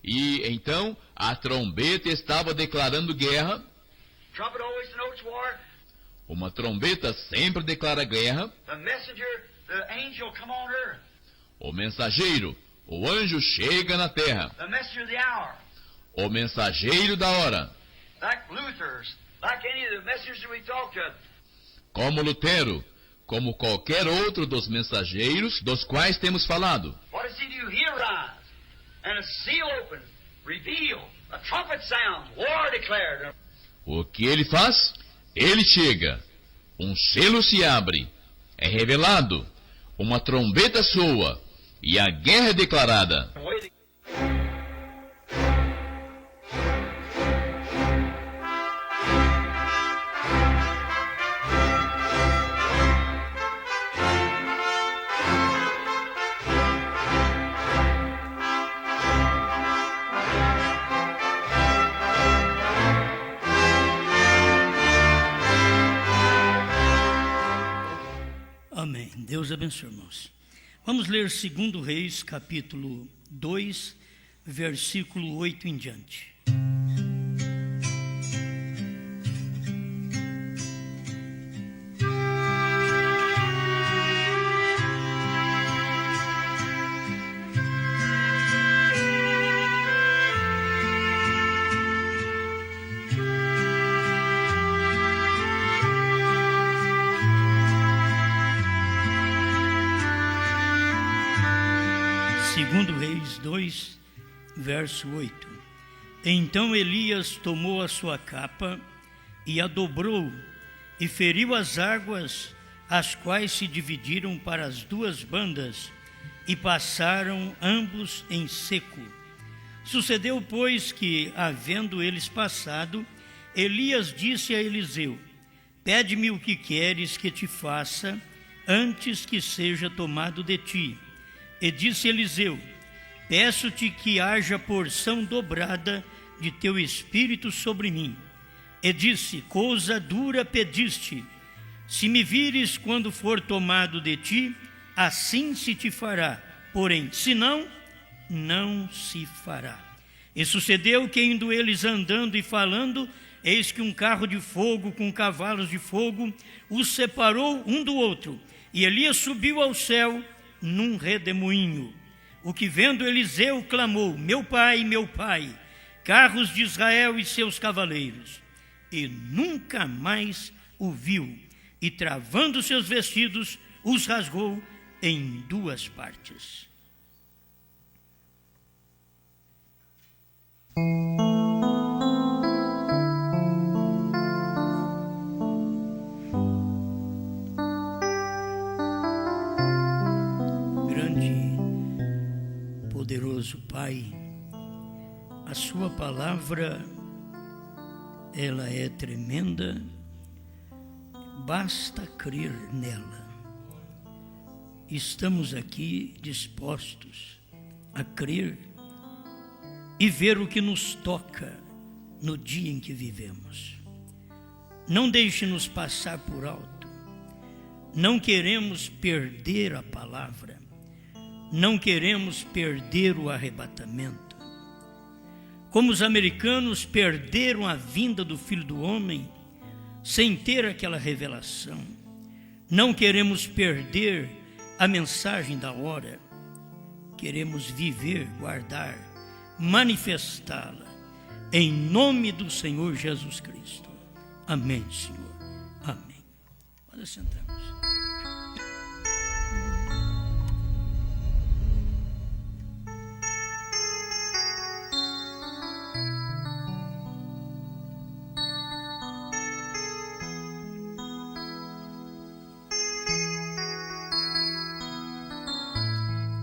E então a trombeta estava declarando guerra. Trumpet always denotes war. Uma trombeta sempre declara guerra. The messenger, the angel come on earth. O mensageiro, o anjo chega na terra. The messenger of the hour. O mensageiro da hora. Like Luther's, like any of the messengers that we talked to. Como Lutero, como qualquer outro dos mensageiros dos quais temos falado. What does he do? He arrives, and a seal opens, revealed, a trumpet sounds, war declared. O que ele faz? Ele chega, um selo se abre, é revelado, uma trombeta soa, e a guerra é declarada. Amém. Deus abençoe, irmãos. Vamos ler 2 Reis, capítulo 2, versículo 8 em diante. Segundo Reis 2, verso 8. Então Elias tomou a sua capa e a dobrou e feriu as águas, as quais se dividiram para as duas bandas e passaram ambos em seco. Sucedeu, pois, que, havendo eles passado, Elias disse a Eliseu: pede-me o que queres que te faça antes que seja tomado de ti. E disse Eliseu: peço-te que haja porção dobrada de teu espírito sobre mim. E disse: coisa dura pediste. Se me vires quando for tomado de ti, assim se te fará. Porém, se não, não se fará. E sucedeu que, indo eles andando e falando, eis que um carro de fogo com cavalos de fogo os separou um do outro. E Elias subiu ao céu num redemoinho. O que vendo Eliseu clamou: meu pai, carros de Israel e seus cavaleiros. E nunca mais o viu, e travando seus vestidos, os rasgou em duas partes. Poderoso Pai, a sua palavra, ela é tremenda, basta crer nela. Estamos aqui dispostos a crer e ver o que nos toca no dia em que vivemos. Não deixe-nos passar por alto. Não queremos perder a palavra. Não queremos perder o arrebatamento. Como os americanos perderam a vinda do Filho do Homem sem ter aquela revelação, não queremos perder a mensagem da hora. Queremos viver, guardar, manifestá-la em nome do Senhor Jesus Cristo. Amém, Senhor. Amém. Pode sentar.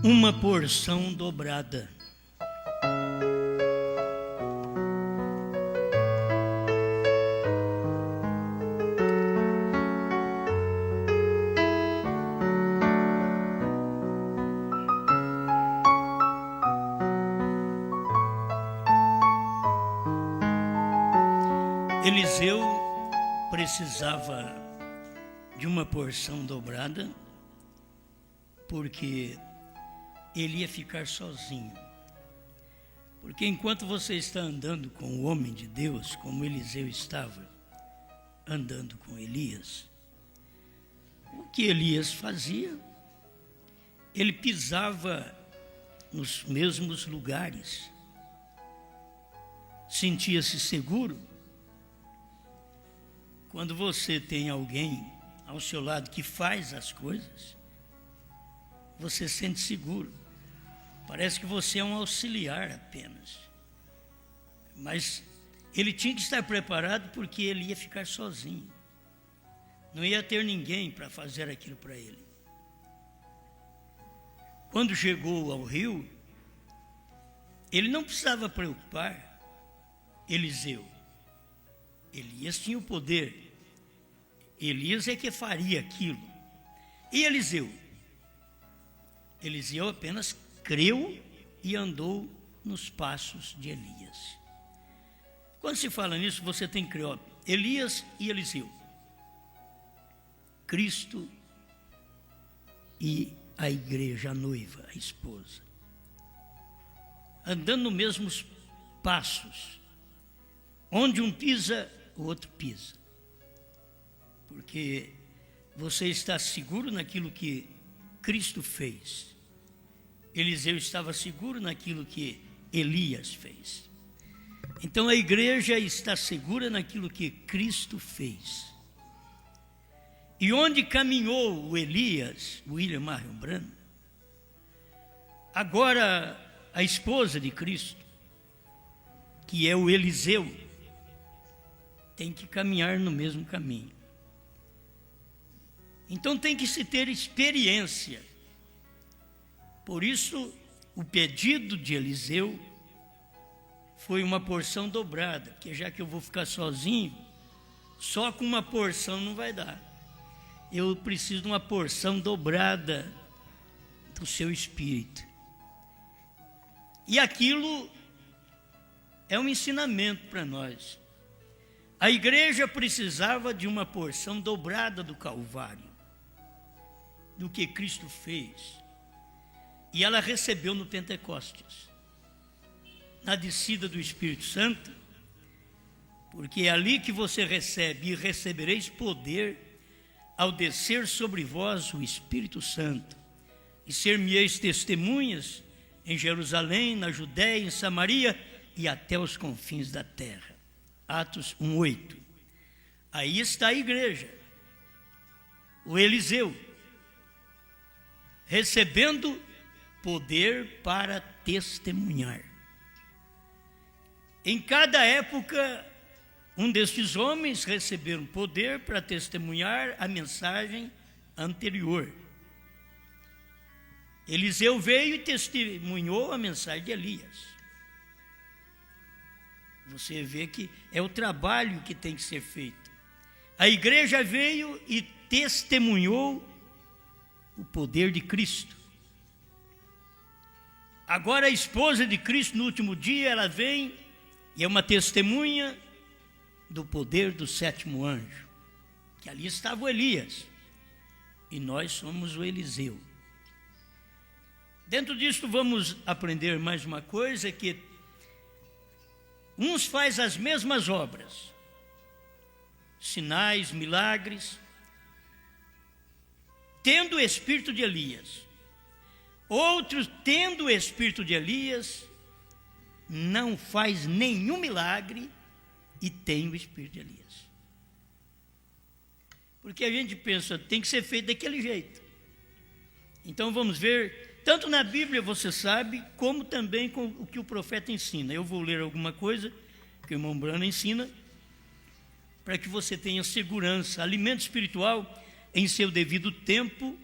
Uma porção dobrada. Eliseu precisava de uma porção dobrada, porque ele ia ficar sozinho. Porque enquanto você está andando com o homem de Deus, como Eliseu estava andando com Elias, o que Elias fazia? Ele pisava nos mesmos lugares, sentia-se seguro. Quando você tem alguém ao seu lado que faz as coisas, você se sente seguro. Parece que você é um auxiliar apenas. Mas ele tinha que estar preparado, porque ele ia ficar sozinho. Não ia ter ninguém para fazer aquilo para ele. Quando chegou ao rio, ele não precisava preocupar Eliseu. Elias tinha o poder. Elias é que faria aquilo. E Eliseu? Eliseu apenas creu e andou nos passos de Elias. Quando se fala nisso, você tem que crer, ó, Elias e Eliseu, Cristo e a igreja, a noiva, a esposa, andando nos mesmos passos. Onde um pisa, o outro pisa. Porque você está seguro naquilo que Cristo fez. Eliseu estava seguro naquilo que Elias fez. Então a igreja está segura naquilo que Cristo fez. E onde caminhou o Elias, William Marion Branham, agora a esposa de Cristo, que é o Eliseu, tem que caminhar no mesmo caminho. Então tem que se ter experiência. Por isso, o pedido de Eliseu foi uma porção dobrada, porque já que eu vou ficar sozinho, só com uma porção não vai dar. Eu preciso de uma porção dobrada do seu espírito. E aquilo é um ensinamento para nós. A igreja precisava de uma porção dobrada do Calvário, do que Cristo fez. E ela recebeu no Pentecostes, na descida do Espírito Santo, porque é ali que você recebe, e recebereis poder ao descer sobre vós o Espírito Santo, e ser-me-eis testemunhas em Jerusalém, na Judéia, em Samaria e até os confins da terra. Atos 1:8. Aí está a igreja, o Eliseu, recebendo poder para testemunhar. Em cada época, um destes homens receberam poder para testemunhar a mensagem anterior. Eliseu veio e testemunhou a mensagem de Elias. Você vê que é o trabalho que tem que ser feito. A igreja veio e testemunhou o poder de Cristo. Agora a esposa de Cristo, no último dia, ela vem e é uma testemunha do poder do sétimo anjo, que ali estava o Elias, e nós somos o Eliseu. Dentro disto vamos aprender mais uma coisa, que uns fazem as mesmas obras, sinais, milagres, tendo o espírito de Elias. Outros, tendo o espírito de Elias, não faz nenhum milagre e tem o espírito de Elias. Porque a gente pensa, tem que ser feito daquele jeito. Então vamos ver, tanto na Bíblia você sabe, como também com o que o profeta ensina. Eu vou ler alguma coisa que o irmão Branham ensina, para que você tenha segurança. Alimento espiritual em seu devido tempo,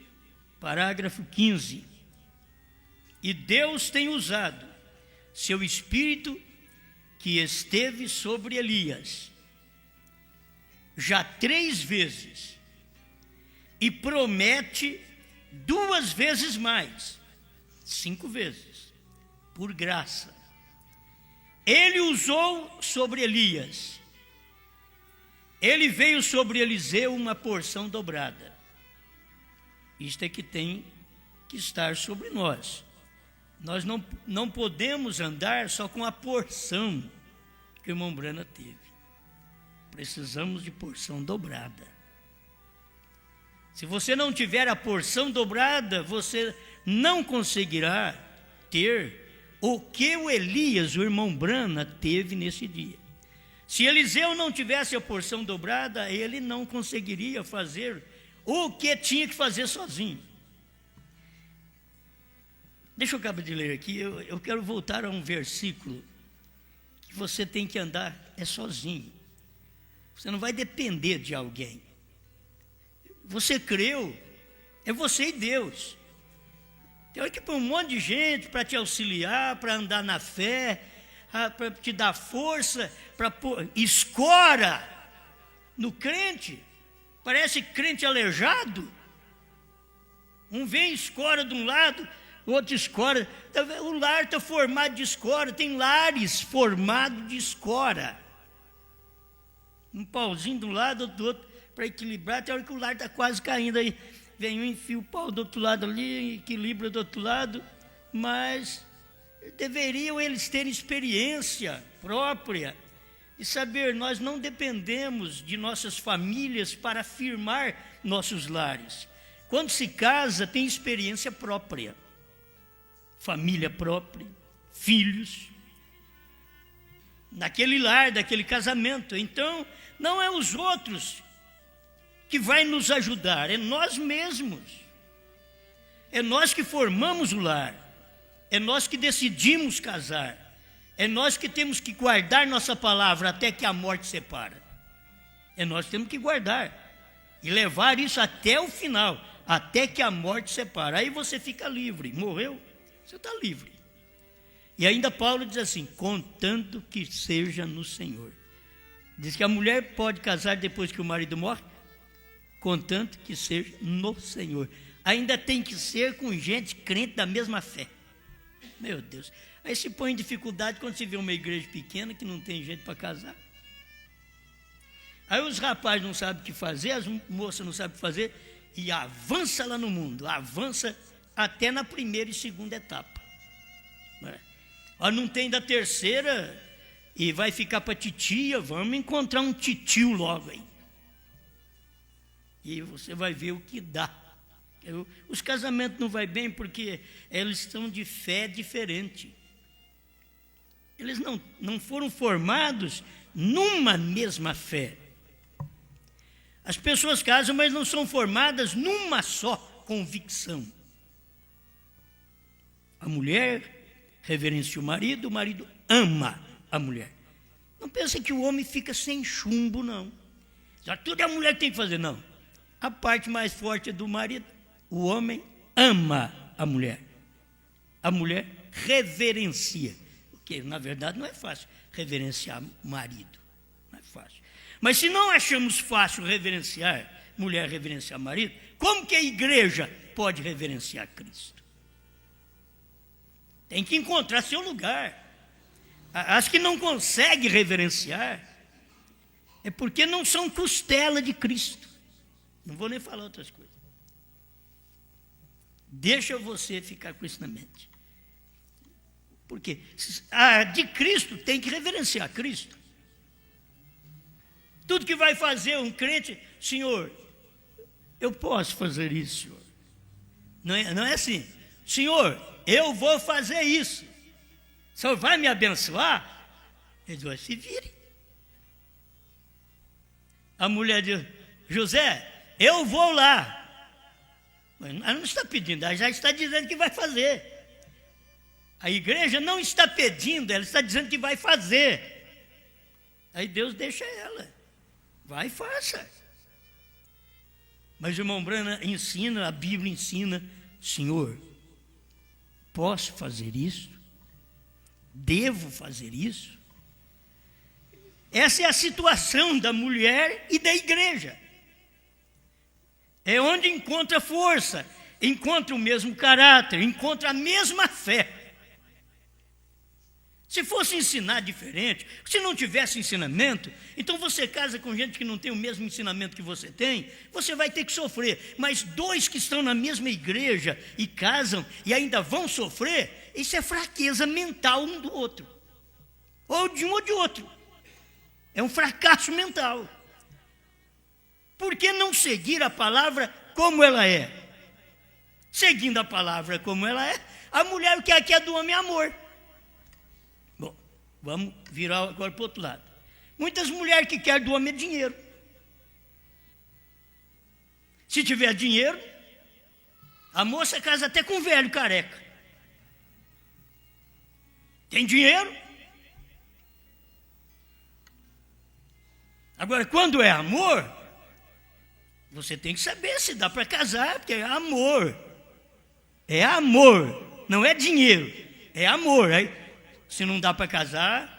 parágrafo 15. E Deus tem usado seu espírito que esteve sobre Elias já 3 vezes e promete 2 vezes mais, 5 vezes, por graça. Ele usou sobre Elias, ele veio sobre Eliseu uma porção dobrada. Isto é que tem que estar sobre nós. Nós não podemos andar só com a porção que o irmão Brana teve. Precisamos de porção dobrada. Se você não tiver a porção dobrada, você não conseguirá ter o que o Elias, o irmão Brana, teve nesse dia. Se Eliseu não tivesse a porção dobrada, ele não conseguiria fazer o que tinha que fazer sozinho. Deixa eu acabar de ler aqui, eu quero voltar a um versículo que você tem que andar sozinho. Você não vai depender de alguém. Você creu, é você e Deus. Tem que pôr um monte de gente para te auxiliar, para andar na fé, para te dar força, para pôr escora no crente. Parece crente aleijado. Um vem escora de um lado, o outro escora. O lar está formado de escora. Tem lares formados de escora. Um pauzinho de um lado, outro do outro, para equilibrar. Tem hora que o lar está quase caindo aí. Vem um, enfia o pau do outro lado ali, equilibra do outro lado. Mas deveriam eles terem experiência própria e saber, nós não dependemos de nossas famílias para firmar nossos lares. Quando se casa, tem experiência própria. Família própria, filhos, naquele lar, daquele casamento. Então, não é os outros que vai nos ajudar, é nós mesmos. É nós que formamos o lar, é nós que decidimos casar, é nós que temos que guardar nossa palavra até que a morte separa. É nós que temos que guardar e levar isso até o final, até que a morte separa. Aí você fica livre, morreu, você está livre. E ainda Paulo diz assim, contanto que seja no Senhor. Diz que a mulher pode casar depois que o marido morre, contanto que seja no Senhor. Ainda tem que ser com gente crente da mesma fé. Meu Deus. Aí se põe em dificuldade quando se vê uma igreja pequena que não tem gente para casar. Aí os rapazes não sabem o que fazer, as moças não sabem o que fazer, e avança lá no mundo, avança até na primeira e segunda etapa. Não tem da terceira e vai ficar para titia, vamos encontrar um titio logo aí. E você vai ver o que dá. Os casamentos não vai bem porque eles estão de fé diferente. Eles não foram formados numa mesma fé. As pessoas casam, mas não são formadas numa só convicção. A mulher reverencia o marido ama a mulher. Não pensa que o homem fica sem chumbo, não. Já tudo a mulher tem que fazer, não. A parte mais forte é do marido. O homem ama a mulher. A mulher reverencia. Porque, na verdade, não é fácil reverenciar marido. Não é fácil. Mas se não achamos fácil reverenciar, mulher reverenciar marido, como que a igreja pode reverenciar Cristo? Tem que encontrar seu lugar. As que não conseguem reverenciar é porque não são costela de Cristo. Não vou nem falar outras coisas. Deixa você ficar com isso na mente. Porque a de Cristo tem que reverenciar Cristo. Tudo que vai fazer um crente, Senhor, eu posso fazer isso, Senhor. Não é assim. Senhor, eu vou fazer isso. O Senhor vai me abençoar? Ele diz, se vire. A mulher diz, José, eu vou lá. Mas ela não está pedindo, ela já está dizendo que vai fazer. A igreja não está pedindo, ela está dizendo que vai fazer. Aí Deus deixa ela. Vai e faça. Mas o irmão Brana ensina, a Bíblia ensina, Senhor, posso fazer isso? Devo fazer isso? Essa é a situação da mulher e da igreja. É onde encontra força, encontra o mesmo caráter, encontra a mesma fé. Se fosse ensinar diferente, se não tivesse ensinamento, então você casa com gente que não tem o mesmo ensinamento que você tem, você vai ter que sofrer. Mas dois que estão na mesma igreja e casam e ainda vão sofrer, Isso é fraqueza mental um do outro. Ou de um ou de outro. É um fracasso mental. Por que não seguir a palavra como ela é? Seguindo a palavra como ela é, a mulher o que quer do homem é amor. Bom, vamos virar agora para o outro lado. Muitas mulheres que querem do homem é dinheiro. Se tiver dinheiro, a moça casa até com um velho careca. Tem dinheiro? Agora, quando é amor, você tem que saber se dá para casar, porque é amor. É amor, não é dinheiro, é amor. Aí, se não dá para casar,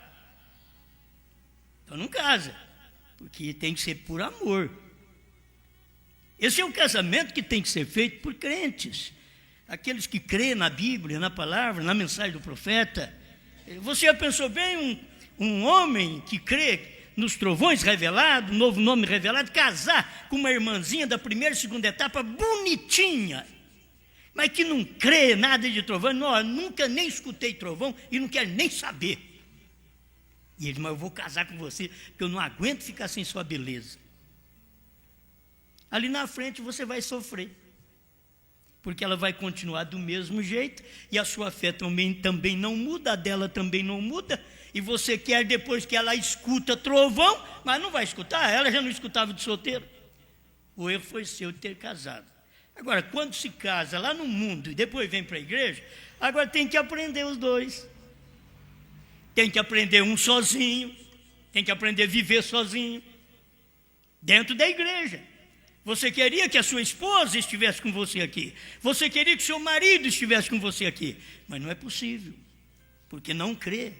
então não casa, porque tem que ser por amor. Esse é um casamento que tem que ser feito por crentes, aqueles que creem na Bíblia, na palavra, na mensagem do profeta. Você já pensou bem um homem que crê nos trovões revelados, novo nome revelado, casar com uma irmãzinha da primeira e segunda etapa, bonitinha, mas que não crê nada de trovão, não, nunca nem escutei trovão e não quero nem saber. E ele, mas eu vou casar com você, porque eu não aguento ficar sem sua beleza. Ali na frente você vai sofrer, porque ela vai continuar do mesmo jeito, e a sua fé também não muda, a dela também não muda, e você quer depois que ela escuta trovão, mas não vai escutar, ela já não escutava de solteiro. O erro foi seu de ter casado. Agora, quando se casa lá no mundo e depois vem para a igreja, agora tem que aprender os dois. Tem que aprender um sozinho, tem que aprender a viver sozinho, dentro da igreja. Você queria que a sua esposa estivesse com você aqui, você queria que o seu marido estivesse com você aqui, mas não é possível, porque não crê,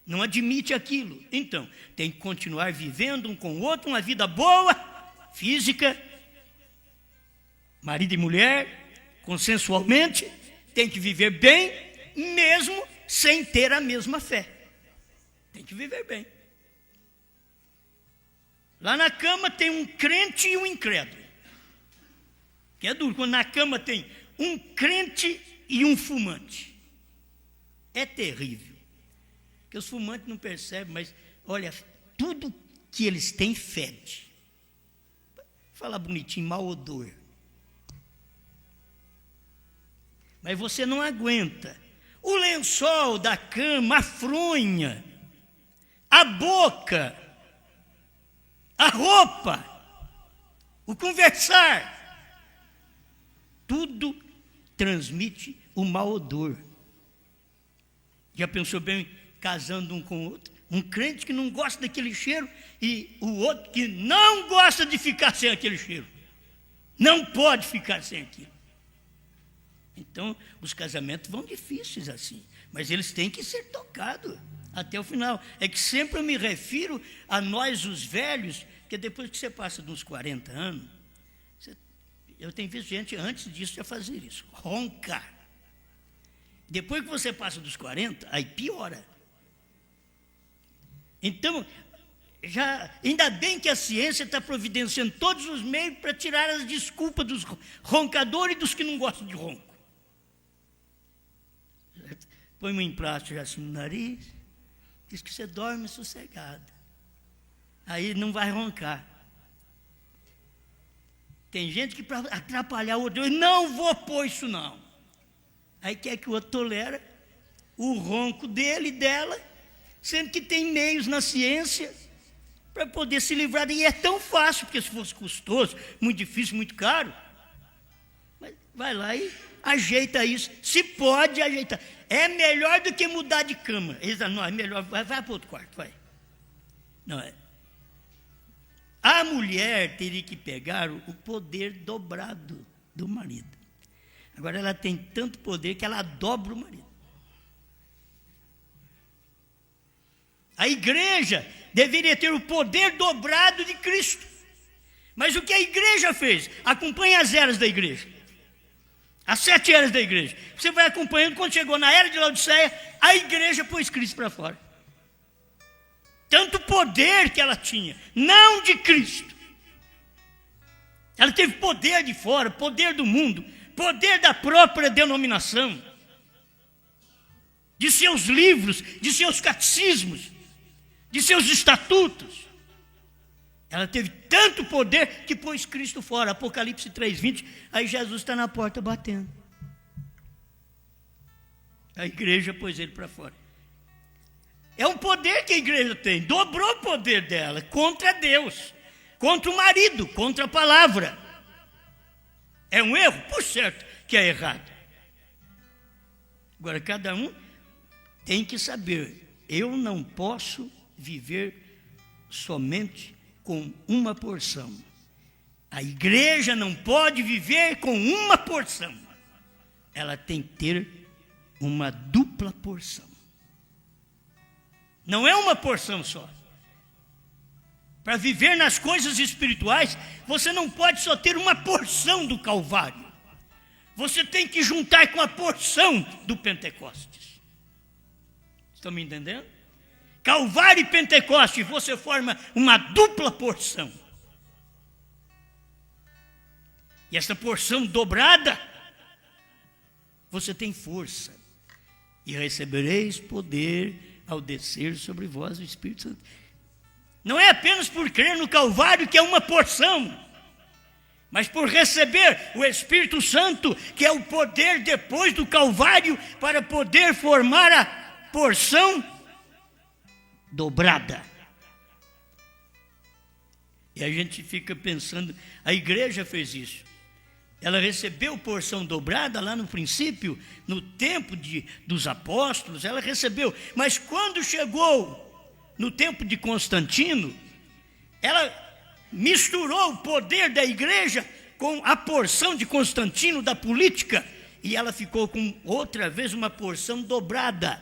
não admite aquilo. Então, tem que continuar vivendo um com o outro uma vida boa, física, marido e mulher, consensualmente, tem que viver bem, mesmo sem ter a mesma fé. Tem que viver bem. Lá na cama tem um crente e um incrédulo. Que é duro, quando na cama tem um crente e um fumante. É terrível. Porque os fumantes não percebem, mas olha, tudo que eles têm fede. Fala bonitinho, mau odor. Mas você não aguenta. O lençol da cama, a fronha, a boca, a roupa, o conversar, tudo transmite o mau odor. Já pensou bem casando um com o outro? Um crente que não gosta daquele cheiro e o outro que não gosta de ficar sem aquele cheiro. Não pode ficar sem aquilo. Então, os casamentos vão difíceis assim, mas eles têm que ser tocados até o final. É que sempre eu me refiro a nós, os velhos, porque depois que você passa de uns 40 anos, eu tenho visto gente antes disso já fazer isso, roncar. Depois que você passa dos 40, aí piora. Então, ainda bem que a ciência está providenciando todos os meios para tirar as desculpas dos roncadores e dos que não gostam de ronco. Põe um emplasto assim no nariz, diz que você dorme sossegado. Aí não vai roncar. Tem gente que para atrapalhar o outro, eu não vou pôr isso não. Aí quer que o outro tolera o ronco dele e dela, sendo que tem meios na ciência para poder se livrar. E é tão fácil, porque se fosse custoso, muito difícil, muito caro, mas vai lá e ajeita isso, se pode ajeitar. É melhor do que mudar de cama. Eles dizem, não, é melhor, vai para outro quarto, vai. Não é. A mulher teria que pegar o poder dobrado do marido. Agora ela tem tanto poder que ela dobra o marido. A igreja deveria ter o poder dobrado de Cristo. Mas o que a igreja fez? Acompanhe as eras da igreja. As 7 eras da igreja. Você vai acompanhando, quando chegou na era de Laodiceia, a igreja pôs Cristo para fora. Tanto poder que ela tinha, não de Cristo. Ela teve poder de fora, poder do mundo, poder da própria denominação. de seus livros, de seus catecismos, de seus estatutos. Ela teve tanto poder que pôs Cristo fora. Apocalipse 3:20, aí Jesus está na porta batendo. A igreja pôs ele para fora. É um poder que a igreja tem, dobrou o poder dela contra Deus, contra o marido, contra a palavra. É um erro? Por certo que é errado. Agora, cada um tem que saber, eu não posso viver somente com uma porção. A igreja não pode viver com uma porção. Ela tem que ter uma dupla porção. Não é uma porção só. Para viver nas coisas espirituais, você não pode só ter uma porção do Calvário. Você tem que juntar com a porção do Pentecostes. Estão me entendendo? Calvário e Pentecostes, você forma uma dupla porção. E essa porção dobrada, você tem força. E recebereis poder ao descer sobre vós o Espírito Santo. Não é apenas por crer no Calvário, que é uma porção, mas por receber o Espírito Santo, que é o poder depois do Calvário, para poder formar a porção dobrada. E a gente fica pensando, a igreja fez isso. Ela recebeu porção dobrada lá no princípio, no tempo dos apóstolos, ela recebeu. Mas quando chegou no tempo de Constantino, ela misturou o poder da igreja com a porção de Constantino da política, e ela ficou com outra vez uma porção dobrada.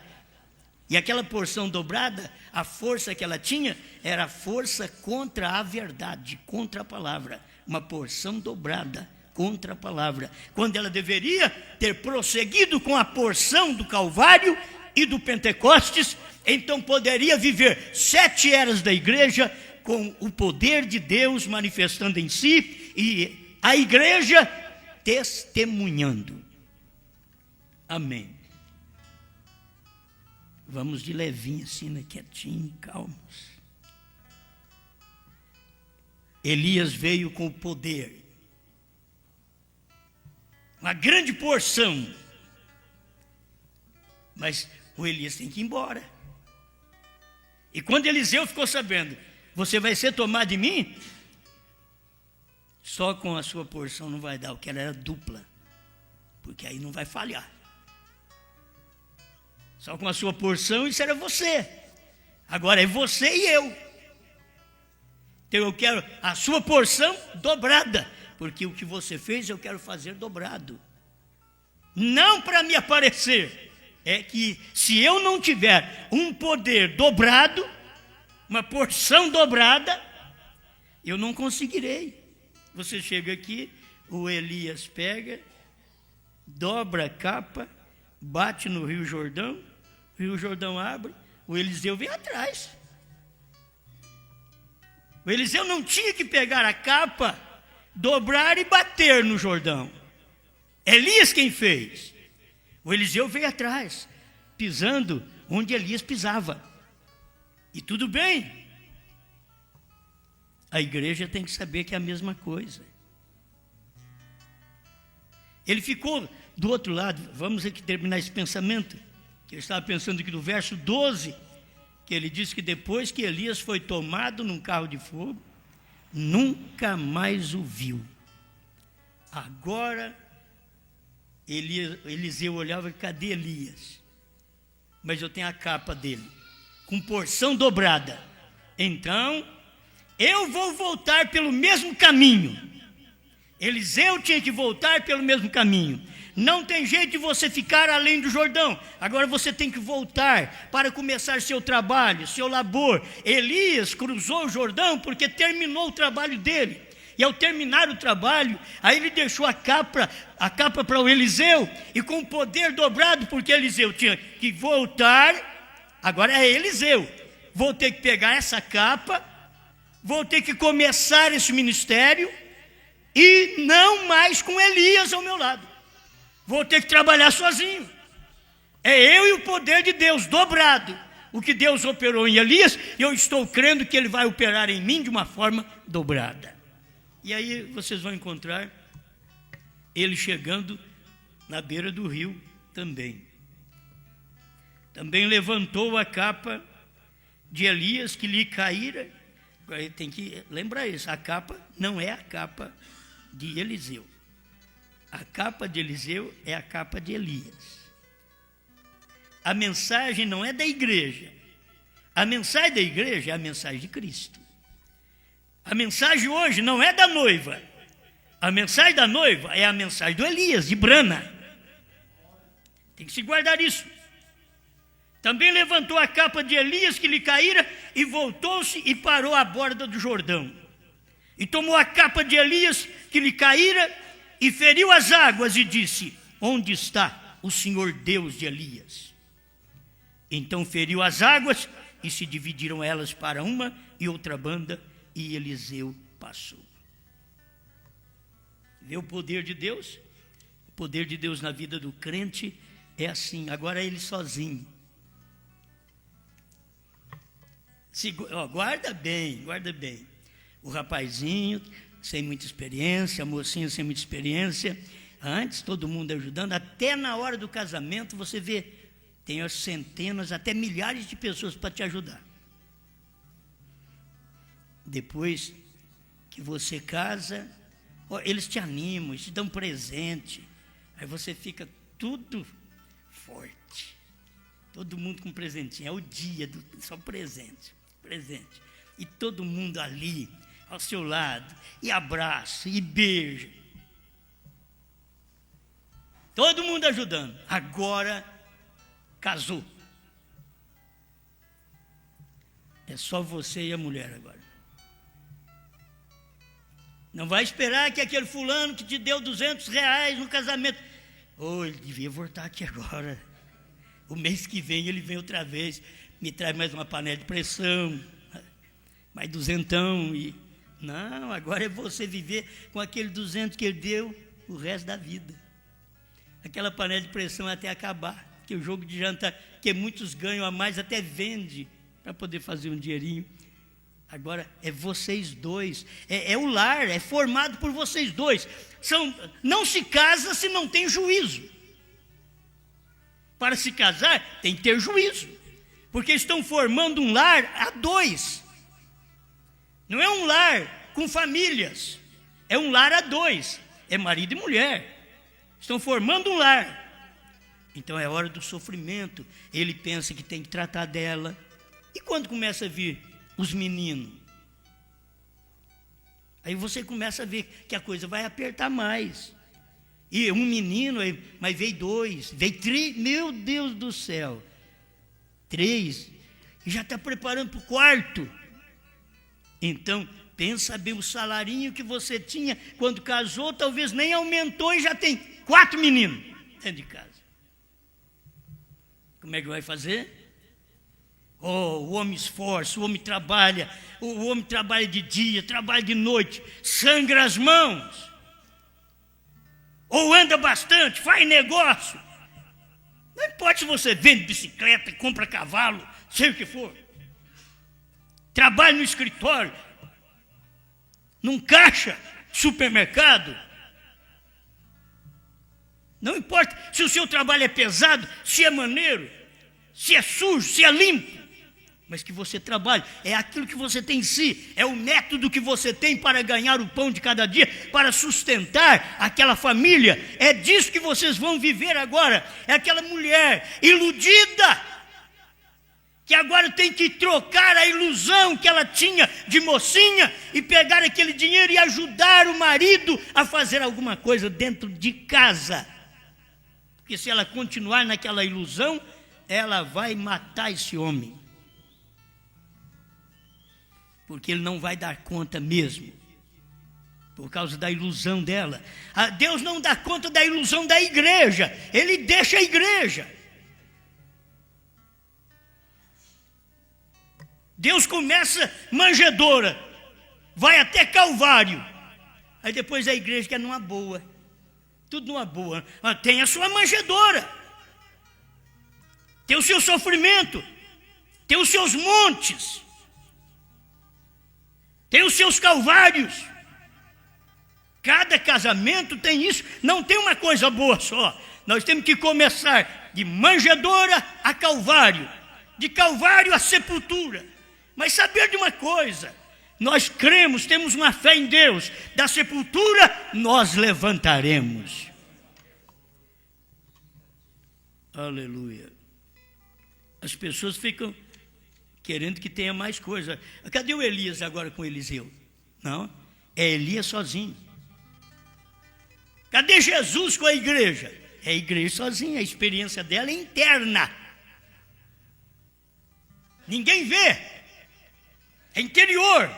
E aquela porção dobrada, a força que ela tinha, era a força contra a verdade, contra a palavra. Uma porção dobrada contra a palavra, quando ela deveria ter prosseguido com a porção do Calvário e do Pentecostes, então poderia viver 7 eras da igreja com o poder de Deus manifestando em si e a igreja testemunhando. Amém. Vamos de levinho assim, né? Quietinho, calmos. Elias veio com o poder, uma grande porção, mas o Elias tem que ir embora. E quando Eliseu ficou sabendo, você vai ser tomado de mim, só com a sua porção não vai dar, o que ela era dupla, porque aí não vai falhar. Só com a sua porção, isso era você. Agora é você e eu. Então eu quero a sua porção dobrada, porque o que você fez eu quero fazer dobrado. Não para me aparecer. É que se eu não tiver um poder dobrado, uma porção dobrada, eu não conseguirei. Você chega aqui, o Elias pega, dobra a capa, bate no Rio Jordão, o Rio Jordão abre, o Eliseu vem atrás. O Eliseu não tinha que pegar a capa, dobrar e bater no Jordão. Elias quem fez. O Eliseu veio atrás, pisando onde Elias pisava. E tudo bem. A igreja tem que saber que é a mesma coisa. Ele ficou do outro lado. Vamos aqui terminar esse pensamento. Eu estava pensando aqui no verso 12, que ele diz que depois que Elias foi tomado num carro de fogo, nunca mais o viu. Agora, Eliseu olhava e cadê Elias? Mas eu tenho a capa dele, com porção dobrada. Então, eu vou voltar pelo mesmo caminho. Eliseu tinha que voltar pelo mesmo caminho. Não tem jeito de você ficar além do Jordão. Agora você tem que voltar para começar seu trabalho, seu labor. Elias cruzou o Jordão porque terminou o trabalho dele. E ao terminar o trabalho, aí ele deixou a capa para o Eliseu, e com o poder dobrado, porque Eliseu tinha que voltar, agora é Eliseu, vou ter que pegar essa capa, vou ter que começar esse ministério, e não mais com Elias ao meu lado, vou ter que trabalhar sozinho, É eu e o poder de Deus dobrado. O que Deus operou em Elias, eu estou crendo que ele vai operar em mim de uma forma dobrada. E aí vocês vão encontrar ele chegando na beira do rio também. Também levantou a capa de Elias que lhe caíra. Tem que lembrar isso, a capa não é a capa de Eliseu. A capa de Eliseu é a capa de Elias. A mensagem não é da igreja. A mensagem da igreja é a mensagem de Cristo. A mensagem hoje não é da noiva. A mensagem da noiva é a mensagem do Elias, de Brana. Tem que se guardar isso. Também levantou a capa de Elias que lhe caíra e voltou-se e parou à borda do Jordão. E tomou a capa de Elias que lhe caíra e feriu as águas e disse: onde está o Senhor Deus de Elias? Então feriu as águas e se dividiram elas para uma e outra banda, e Eliseu passou. Vê o poder de Deus? O poder de Deus na vida do crente é assim. Agora ele sozinho. Guarda bem. O rapazinho sem muita experiência, a mocinha sem muita experiência, antes todo mundo ajudando, até na hora do casamento você vê, tem as centenas, até milhares de pessoas para te ajudar. Depois que você casa, eles te animam, eles te dão presente, aí você fica tudo forte, todo mundo com presentinho, é o dia, só presente, e todo mundo ali, ao seu lado, e abraça, e beija, todo mundo ajudando. Agora casou, é só você e a mulher agora. Não vai esperar que aquele fulano que te deu R$200 no casamento, ele devia voltar aqui agora, o mês que vem ele vem outra vez, me traz mais uma panela de pressão, mais duzentão, não, agora é você viver com aquele 200 que ele deu o resto da vida, aquela panela de pressão até acabar, que o jogo de jantar, que muitos ganham a mais, até vende para poder fazer um dinheirinho. Agora é vocês dois, é o lar, é formado por vocês dois. Não se casa se não tem juízo. Para se casar tem que ter juízo, porque estão formando um lar a dois. Não é um lar com famílias, é um lar a dois, é marido e mulher. Estão formando um lar. Então é hora do sofrimento. Ele pensa que tem que tratar dela. E quando começa a vir os meninos, aí você começa a ver que a coisa vai apertar mais. E um menino, mas veio 2, veio 3, meu Deus do céu, 3, e já está preparando para o 4. Então, pensa bem, o salarinho que você tinha quando casou, talvez nem aumentou e já tem 4 meninos dentro de casa. Como é que vai fazer? O homem esforça, o homem trabalha de dia, trabalha de noite, sangra as mãos, ou anda bastante, faz negócio. Não importa se você vende bicicleta, compra cavalo, sei o que for, trabalha no escritório, num caixa, supermercado. Não importa se o seu trabalho é pesado, se é maneiro, se é sujo, se é limpo, mas que você trabalhe, é aquilo que você tem em si, é o método que você tem para ganhar o pão de cada dia, para sustentar aquela família. É disso que vocês vão viver agora. É aquela mulher iludida, que agora tem que trocar a ilusão que ela tinha de mocinha e pegar aquele dinheiro e ajudar o marido a fazer alguma coisa dentro de casa. Porque se ela continuar naquela ilusão, ela vai matar esse homem. Porque ele não vai dar conta mesmo, por causa da ilusão dela. Deus não dá conta da ilusão da igreja, Ele deixa a igreja. Deus começa manjedoura, vai até Calvário, aí depois a igreja que é numa boa, tudo numa boa, tem a sua manjedoura. tem o seu sofrimento, tem os seus montes, tem os seus calvários. Cada casamento tem isso, não tem uma coisa boa só. Nós temos que começar de manjedoura a calvário, de calvário a sepultura. Mas saber de uma coisa, nós cremos, temos uma fé em Deus, da sepultura nós levantaremos. Aleluia. As pessoas ficam querendo que tenha mais coisa. Cadê o Elias agora com Eliseu? Não, é Elias sozinho. Cadê Jesus com a igreja? É a igreja sozinha, a experiência dela é interna. Ninguém vê. É interior.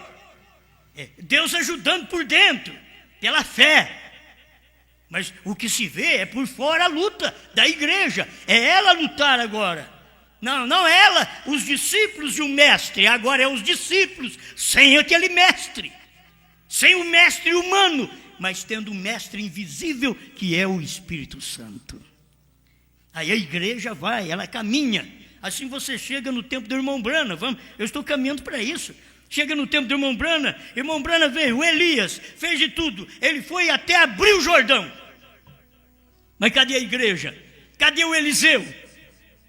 É Deus ajudando por dentro, pela fé. Mas o que se vê é por fora a luta da igreja. É ela lutar agora. Não ela, os discípulos e o mestre. Agora é os discípulos sem aquele mestre. Sem o mestre humano, mas tendo um mestre invisível que é o Espírito Santo. Aí a igreja vai, ela caminha. Assim você chega no tempo do irmão Brana. Eu estou caminhando para isso. Chega no tempo do irmão Brana veio, o Elias fez de tudo. Ele foi até abrir o Jordão. Mas cadê a igreja? Cadê o Eliseu?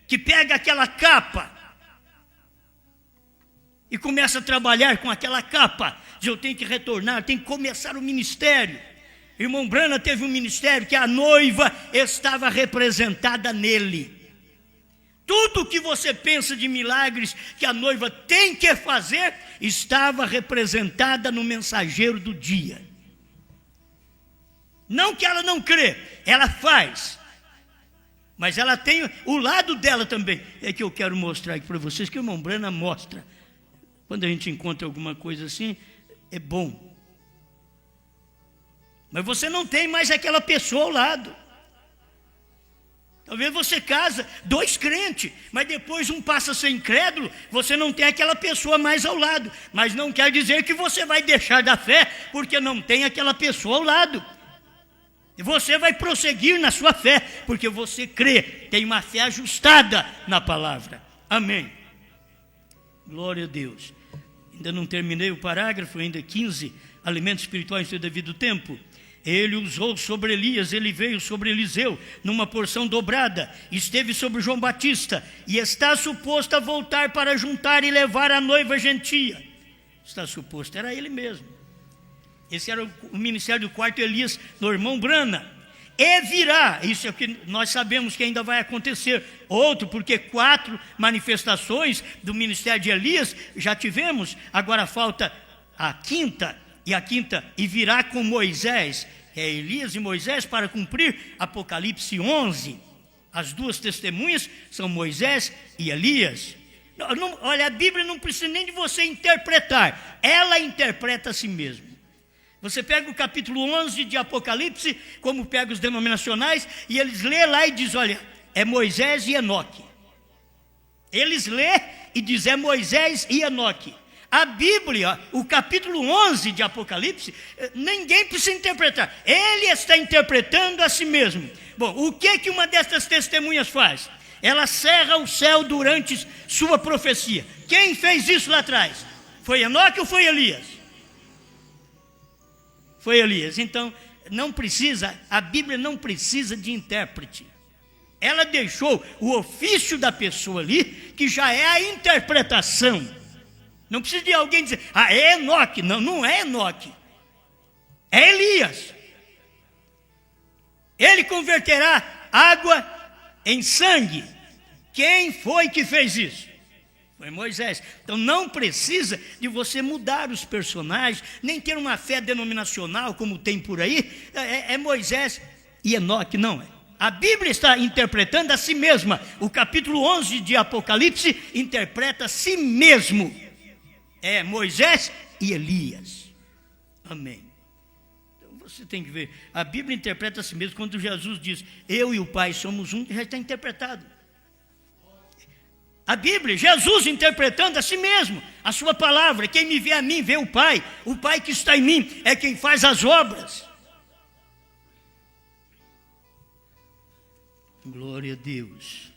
Que pega aquela capa e começa a trabalhar com aquela capa. Diz, eu tenho que retornar, tenho que começar o ministério. Irmão Brana teve um ministério que a noiva estava representada nele. Tudo que você pensa de milagres que a noiva tem que fazer, estava representada no mensageiro do dia. Não que ela não crê, ela faz. Mas ela tem o lado dela também. É que eu quero mostrar aqui para vocês, que o irmão Brana mostra. Quando a gente encontra alguma coisa assim, é bom. Mas você não tem mais aquela pessoa ao lado. Talvez você casa, 2 crentes, mas depois um passa a ser incrédulo, você não tem aquela pessoa mais ao lado. Mas não quer dizer que você vai deixar da fé, porque não tem aquela pessoa ao lado. E você vai prosseguir na sua fé, porque você crê, tem uma fé ajustada na palavra. Amém. Glória a Deus. Ainda não terminei o parágrafo, ainda 15, alimentos espirituais no seu devido tempo. Ele usou sobre Elias, ele veio sobre Eliseu, numa porção dobrada, esteve sobre João Batista, e está suposto a voltar para juntar e levar a noiva gentia. Está suposto, era ele mesmo. Esse era o ministério do quarto Elias, no irmão Brana. E virá, isso é o que nós sabemos que ainda vai acontecer, outro, porque 4 manifestações do ministério de Elias já tivemos, agora falta a quinta, e virá com Moisés, é Elias e Moisés, para cumprir Apocalipse 11. As 2 testemunhas são Moisés e Elias. Olha, a Bíblia não precisa nem de você interpretar, ela interpreta a si mesma. Você pega o capítulo 11 de Apocalipse, como pega os denominacionais, e eles lê lá e diz, olha, é Moisés e Enoque. Eles lê e diz, é Moisés e Enoque. A Bíblia, o capítulo 11 de Apocalipse, ninguém precisa interpretar. Ele está interpretando a si mesmo. Bom, o que uma dessas testemunhas faz? Ela cerra o céu durante sua profecia. Quem fez isso lá atrás? Foi Enoque ou foi Elias? Foi Elias. Então, não precisa, a Bíblia não precisa de intérprete. Ela deixou o ofício da pessoa ali, que já é a interpretação. Não precisa de alguém dizer, é Enoque. Não, não é Enoque. É Elias. Ele converterá água em sangue. Quem foi que fez isso? Foi Moisés. Então não precisa de você mudar os personagens, nem ter uma fé denominacional como tem por aí. É Moisés e Enoque, não é. A Bíblia está interpretando a si mesma. O capítulo 11 de Apocalipse interpreta a si mesmo. É Moisés e Elias. Amém. Então você tem que ver, a Bíblia interpreta a si mesmo. Quando Jesus diz, eu e o Pai somos um, já está interpretado. A Bíblia, Jesus interpretando a si mesmo, a sua palavra, quem me vê a mim, vê o Pai que está em mim, é quem faz as obras. Glória a Deus.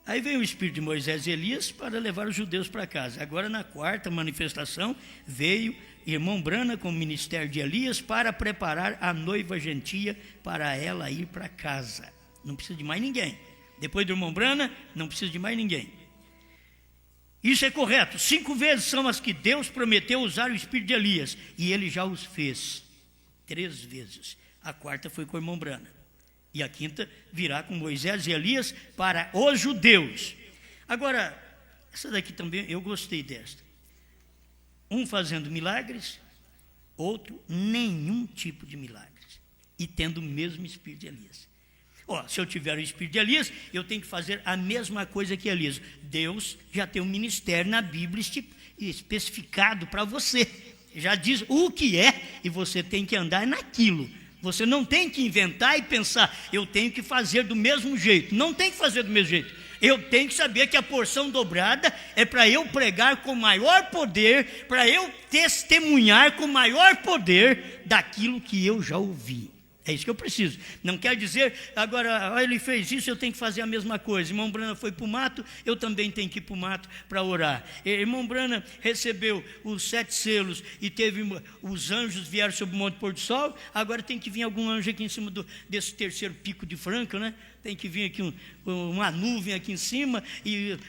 Aí veio o espírito de Moisés e Elias para levar os judeus para casa. Agora, na quarta manifestação, veio irmão Brana com o ministério de Elias para preparar a noiva gentia para ela ir para casa. Não precisa de mais ninguém. Depois do irmão Brana, não precisa de mais ninguém. Isso é correto. 5 vezes são as que Deus prometeu usar o espírito de Elias, e ele já os fez 3 vezes. A quarta foi com o irmão Brana, e a quinta virá com Moisés e Elias para os judeus. Agora, essa daqui também eu gostei desta. Um fazendo milagres, outro nenhum tipo de milagres, e tendo o mesmo espírito de Elias. Se eu tiver o espírito de Elias, eu tenho que fazer a mesma coisa que Elias. Deus já tem um ministério na Bíblia especificado para você. Já diz o que é, e você tem que andar naquilo. Você não tem que inventar e pensar, eu tenho que fazer do mesmo jeito. Não tem que fazer do mesmo jeito. Eu tenho que saber que a porção dobrada é para eu pregar com maior poder, para eu testemunhar com maior poder daquilo que eu já ouvi. É isso que eu preciso. Não quer dizer, agora, ele fez isso, eu tenho que fazer a mesma coisa. Irmão Brana foi para o mato, eu também tenho que ir para o mato para orar. Irmão Brana recebeu os 7 selos e teve os anjos vieram sobre o Monte Pôr do Sol. Agora tem que vir algum anjo aqui em cima desse terceiro pico de Franca, né? Tem que vir aqui uma nuvem aqui em cima e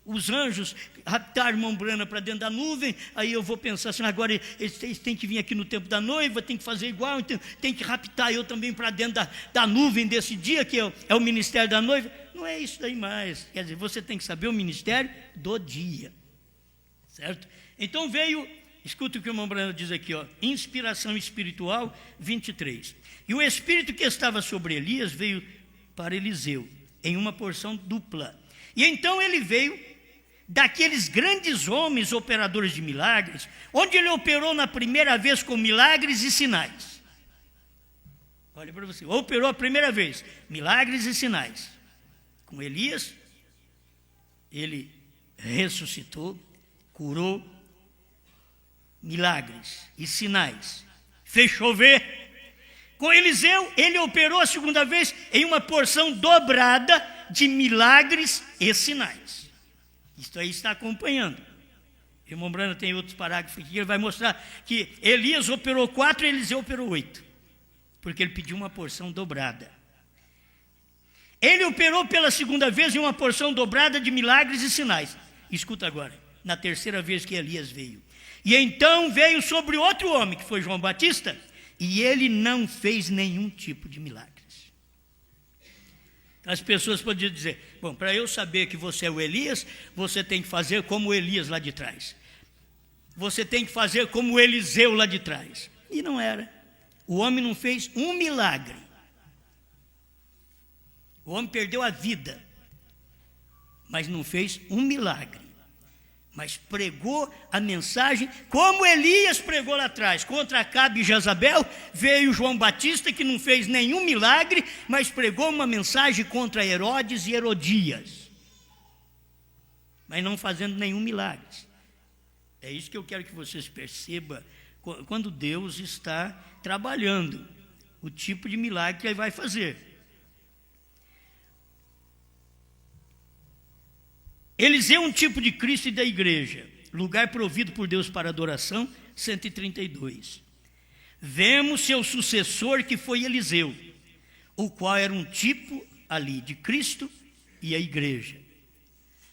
os anjos raptaram irmão Brana para dentro da nuvem. Aí eu vou pensar assim, agora eles têm que vir aqui no tempo da noiva, tem que fazer igual, então tem que raptar eu também para dentro da nuvem desse dia, que é o ministério da noiva. Não é isso daí mais. Quer dizer, você tem que saber o ministério do dia, certo? Então veio, escuta o que o irmão Brana diz aqui, inspiração espiritual 23. E o espírito que estava sobre Elias veio para Eliseu, em uma porção dupla. E então ele veio daqueles grandes homens operadores de milagres, onde ele operou na primeira vez com milagres e sinais. Olha para você, operou a primeira vez, milagres e sinais. Com Elias, ele ressuscitou, curou, milagres e sinais, fez chover. Com Eliseu, ele operou a segunda vez em uma porção dobrada de milagres e sinais. Isso aí está acompanhando. O irmão Brana tem outros parágrafos aqui, ele vai mostrar que Elias operou 4 e Eliseu operou 8, porque ele pediu uma porção dobrada. Ele operou pela segunda vez em uma porção dobrada de milagres e sinais. Escuta agora, na terceira vez que Elias veio. E então veio sobre outro homem, que foi João Batista, e ele não fez nenhum tipo de milagres. As pessoas podiam dizer, bom, para eu saber que você é o Elias, você tem que fazer como o Elias lá de trás. Você tem que fazer como o Eliseu lá de trás. E não era. O homem não fez um milagre. O homem perdeu a vida, mas não fez um milagre. Mas pregou a mensagem, como Elias pregou lá atrás, contra Acabe e Jezabel. Veio João Batista, que não fez nenhum milagre, mas pregou uma mensagem contra Herodes e Herodias, mas não fazendo nenhum milagre. É isso que eu quero que vocês percebam, quando Deus está trabalhando, o tipo de milagre que Ele vai fazer. Eliseu é um tipo de Cristo e da igreja, lugar provido por Deus para adoração, 132. Vemos seu sucessor, que foi Eliseu, o qual era um tipo ali de Cristo e a igreja.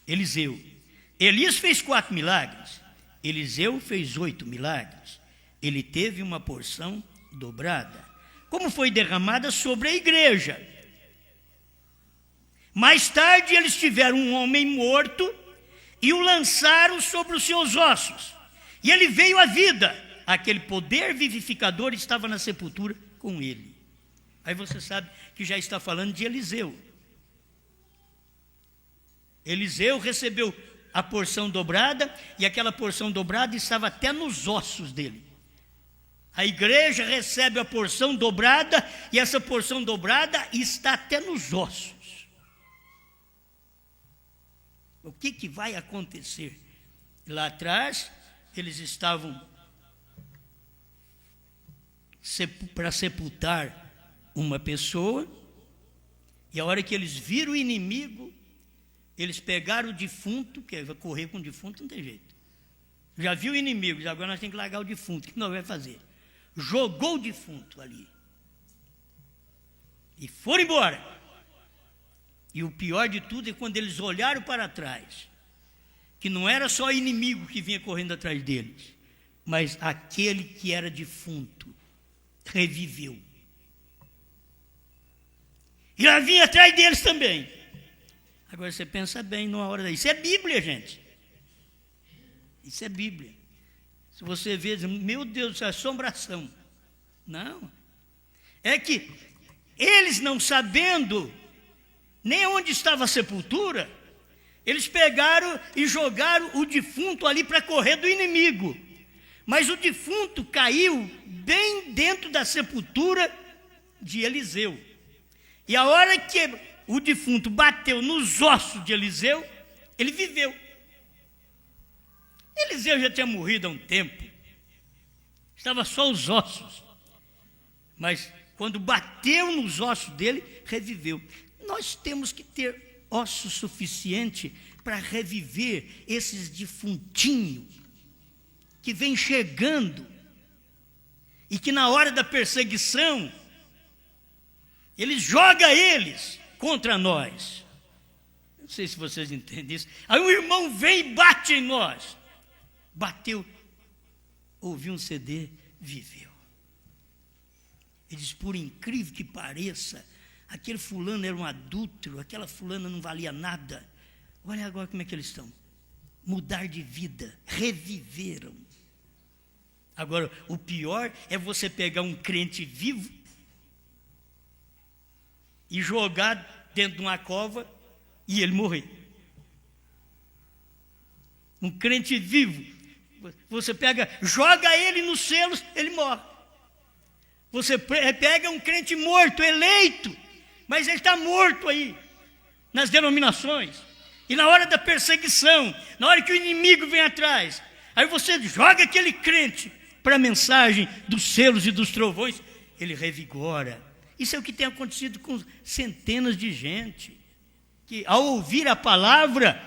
Eliseu. Elias fez 4 milagres, Eliseu fez 8 milagres. Ele teve uma porção dobrada, como foi derramada sobre a igreja. Mais tarde eles tiveram um homem morto e o lançaram sobre os seus ossos. E ele veio à vida. Aquele poder vivificador estava na sepultura com ele. Aí você sabe que já está falando de Eliseu. Eliseu recebeu a porção dobrada, e aquela porção dobrada estava até nos ossos dele. A igreja recebe a porção dobrada, e essa porção dobrada está até nos ossos. O que vai acontecer? Lá atrás, eles estavam para sepultar uma pessoa, e a hora que eles viram o inimigo, Eles pegaram o defunto, porque correr com o defunto não tem jeito. Já viu inimigos, agora nós temos que largar o defunto. O que nós vamos fazer? Jogou o defunto ali. E foram embora. E o pior de tudo é quando eles olharam para trás, que não era só inimigo que vinha correndo atrás deles, mas aquele que era defunto reviveu. E lá vinha atrás deles também. Agora você pensa bem numa hora daí. Isso é Bíblia, gente. Isso é Bíblia. Se você vê, meu Deus, isso é assombração. Não. É que eles não sabendo nem onde estava a sepultura, eles pegaram e jogaram o defunto ali para correr do inimigo. Mas o defunto caiu bem dentro da sepultura de Eliseu. E a hora que o defunto bateu nos ossos de Eliseu, ele viveu. Eliseu já tinha morrido há um tempo. Estava só os ossos. Mas quando bateu nos ossos dele, reviveu. Nós temos que ter osso suficiente para reviver esses defuntinhos que vem chegando e que na hora da perseguição ele joga eles contra nós. Não sei se vocês entendem isso. Aí um irmão vem e bate em nós. Bateu, ouviu um CD, viveu. Ele diz, por incrível que pareça, aquele fulano era um adúltero, aquela fulana não valia nada. Olha agora como é que eles estão. Mudar de vida, reviveram. Agora, o pior é você pegar um crente vivo e jogar dentro de uma cova e ele morrer. Um crente vivo, você pega, joga ele nos selos, ele morre. Você pega um crente morto, eleito, mas ele está morto aí, nas denominações. E na hora da perseguição, na hora que o inimigo vem atrás, aí você joga aquele crente para a mensagem dos selos e dos trovões, ele revigora. Isso é o que tem acontecido com centenas de gente, que ao ouvir a palavra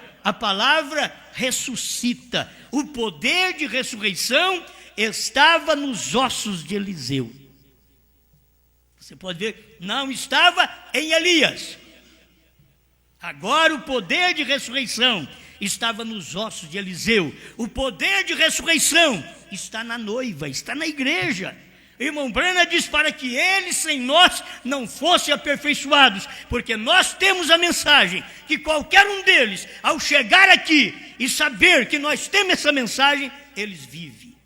ressuscita. O poder de ressurreição estava nos ossos de Eliseu. Você pode ver, não estava em Elias. Agora o poder de ressurreição estava nos ossos de Eliseu. O poder de ressurreição está na noiva, está na igreja. Irmão Branham diz para que eles sem nós não fossem aperfeiçoados, porque nós temos a mensagem que qualquer um deles, ao chegar aqui e saber que nós temos essa mensagem, eles vivem,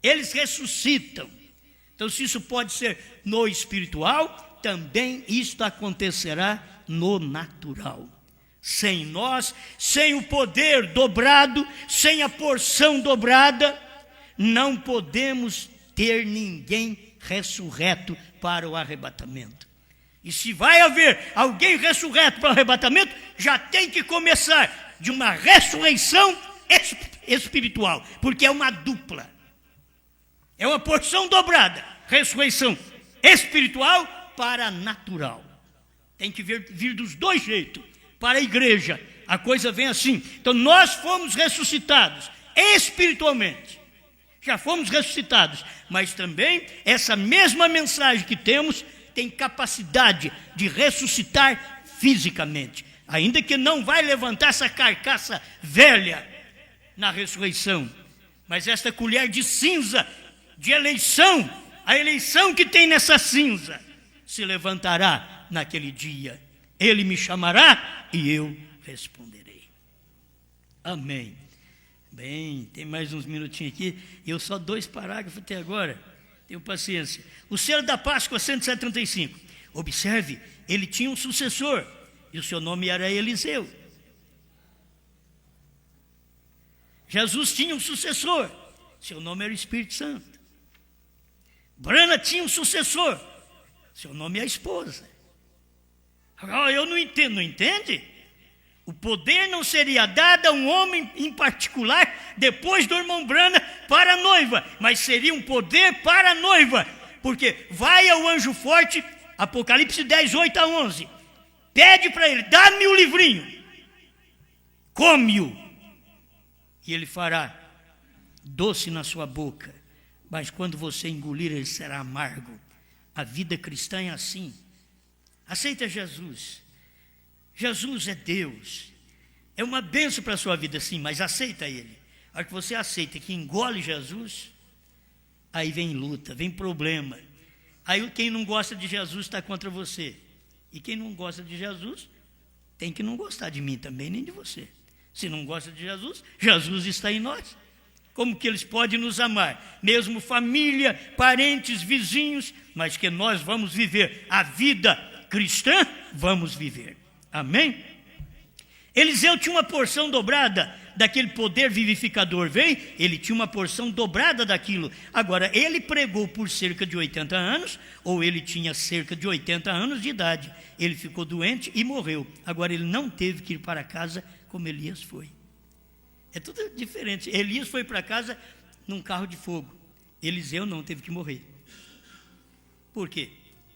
eles ressuscitam. Então, se isso pode ser no espiritual, também isto acontecerá no natural. Sem nós, sem o poder dobrado, sem a porção dobrada, não podemos ter ninguém ressurreto para o arrebatamento. E se vai haver alguém ressurreto para o arrebatamento, já tem que começar de uma ressurreição espiritual, porque é uma dupla. É uma porção dobrada, ressurreição espiritual para natural. Tem que vir dos dois jeitos. Para a igreja, a coisa vem assim. Então nós fomos ressuscitados espiritualmente. Já fomos ressuscitados, mas também essa mesma mensagem que temos tem capacidade de ressuscitar fisicamente, ainda que não vai levantar essa carcaça velha na ressurreição, mas esta colher de cinza, de eleição, a eleição que tem nessa cinza, se levantará naquele dia. Ele me chamará e eu responderei. Amém. Bem, tem mais uns minutinhos aqui. Eu só 2 parágrafos até agora. Tenho paciência. O selo da Páscoa 175. Observe, ele tinha um sucessor. E o seu nome era Eliseu. Jesus tinha um sucessor. Seu nome era o Espírito Santo. Branham tinha um sucessor. Seu nome é a esposa. Eu não entendo, não entende? O poder não seria dado a um homem em particular depois do irmão Branham para a noiva, mas seria um poder para a noiva, porque vai ao anjo forte, Apocalipse 10, 8 a 11, pede para ele, dá-me o livrinho, come-o, e ele fará doce na sua boca, mas quando você engolir, ele será amargo. A vida cristã é assim. Aceita Jesus. Jesus é Deus. É uma bênção para a sua vida, sim, mas aceita Ele. A hora que você aceita, que engole Jesus, aí vem luta, vem problema. Aí quem não gosta de Jesus está contra você. E quem não gosta de Jesus, tem que não gostar de mim também, nem de você. Se não gosta de Jesus, Jesus está em nós. Como que eles podem nos amar? Mesmo família, parentes, vizinhos, mas que nós vamos viver a vida cristã, vamos viver. Amém? Eliseu tinha uma porção dobrada daquele poder vivificador, vem? Ele tinha uma porção dobrada daquilo. Agora, ele pregou por cerca de 80 anos, ou ele tinha cerca de 80 anos de idade. Ele ficou doente e morreu. Agora, ele não teve que ir para casa como Elias foi. É tudo diferente. Elias foi para casa num carro de fogo. Eliseu não, teve que morrer. Por quê?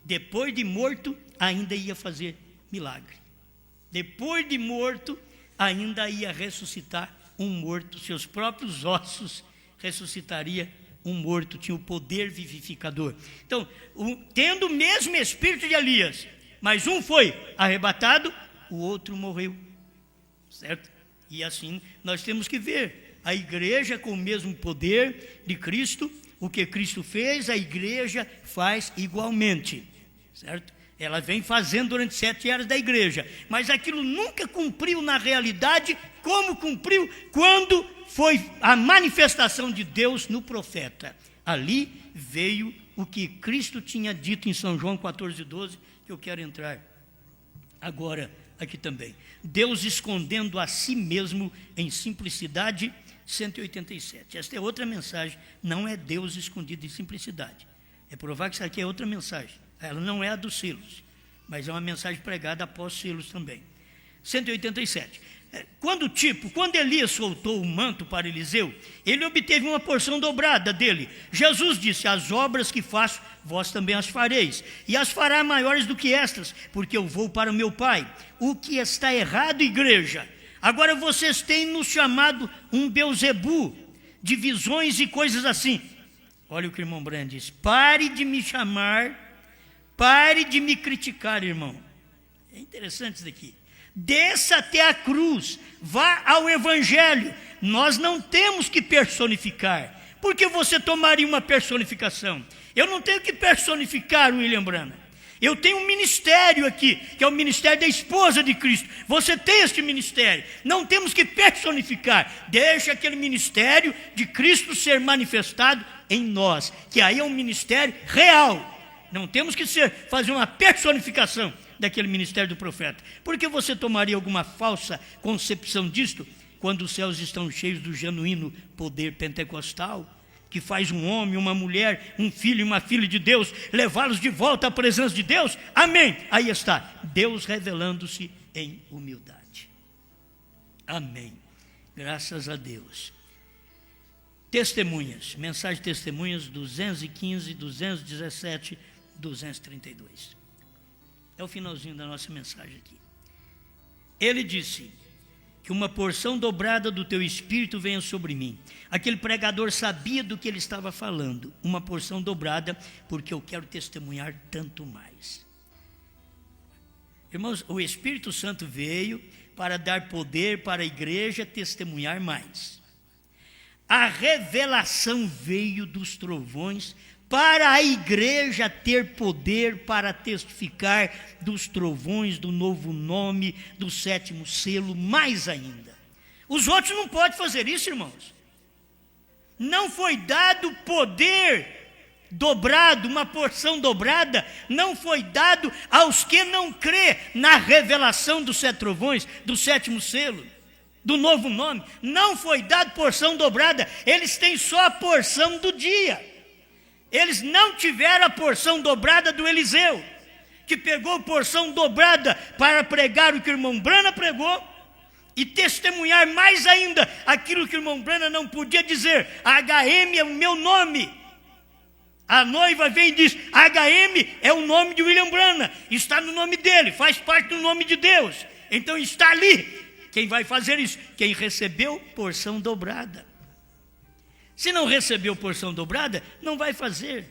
Depois de morto, ainda ia fazer milagre. Depois de morto, ainda ia ressuscitar um morto. Seus próprios ossos ressuscitaria um morto. Tinha o poder vivificador. Então, tendo o mesmo espírito de Elias, mas um foi arrebatado, o outro morreu. Certo? E assim nós temos que ver a igreja com o mesmo poder de Cristo. O que Cristo fez, a igreja faz igualmente. Certo? Ela vem fazendo durante 7 anos da igreja, mas aquilo nunca cumpriu na realidade como cumpriu quando foi a manifestação de Deus no profeta. Ali veio o que Cristo tinha dito em São João 14:12, que eu quero entrar agora aqui também. Deus escondendo a si mesmo em simplicidade, 187. Esta é outra mensagem, não é Deus escondido em simplicidade. É provar que isso aqui é outra mensagem. Ela não é a dos selos, mas é uma mensagem pregada após selos também. 187. Quando Elias soltou o manto para Eliseu, ele obteve uma porção dobrada dele. Jesus disse: as obras que faço, vós também as fareis, e as fará maiores do que estas, porque eu vou para o meu Pai. O que está errado, igreja? Agora vocês têm nos chamado um Beuzebu, de visões e coisas assim. Olha o que o irmão Branham diz: pare de me chamar, pare de me criticar, irmão. É interessante isso daqui. Desça até a cruz, vá ao evangelho. Nós não temos que personificar. Por que você tomaria uma personificação? Eu não tenho que personificar o William Branham. Eu tenho um ministério aqui, que é o ministério da esposa de Cristo. Você tem este ministério. Não temos que personificar. Deixa aquele ministério de Cristo ser manifestado em nós, que aí é um ministério real. Não temos que fazer uma personificação daquele ministério do profeta. Por que você tomaria alguma falsa concepção disto, quando os céus estão cheios do genuíno poder pentecostal, que faz um homem, uma mulher, um filho e uma filha de Deus, levá-los de volta à presença de Deus? Amém. Aí está, Deus revelando-se em humildade. Amém. Graças a Deus. Testemunhas, mensagem de testemunhas 215, 217, 232. É o finalzinho da nossa mensagem aqui. Ele disse: que uma porção dobrada do teu espírito venha sobre mim. Aquele pregador sabia do que ele estava falando. Uma porção dobrada, porque eu quero testemunhar tanto mais. Irmãos, o Espírito Santo veio para dar poder para a igreja testemunhar mais. A revelação veio dos trovões para a igreja ter poder para testificar dos trovões, do novo nome, do 7º selo, mais ainda. Os outros não podem fazer isso, irmãos. Não foi dado poder dobrado, uma porção dobrada, não foi dado aos que não crê na revelação dos 7 trovões, do 7º selo, do novo nome. Não foi dado porção dobrada, eles têm só a porção do dia. Eles não tiveram a porção dobrada do Eliseu, que pegou porção dobrada para pregar o que o irmão Branham pregou e testemunhar mais ainda aquilo que o irmão Branham não podia dizer. HM é o meu nome. A noiva vem e diz: HM é o nome de William Branham, está no nome dele, faz parte do nome de Deus. Então está ali Quem vai fazer isso? Quem recebeu porção dobrada. Se não recebeu porção dobrada, não vai fazer.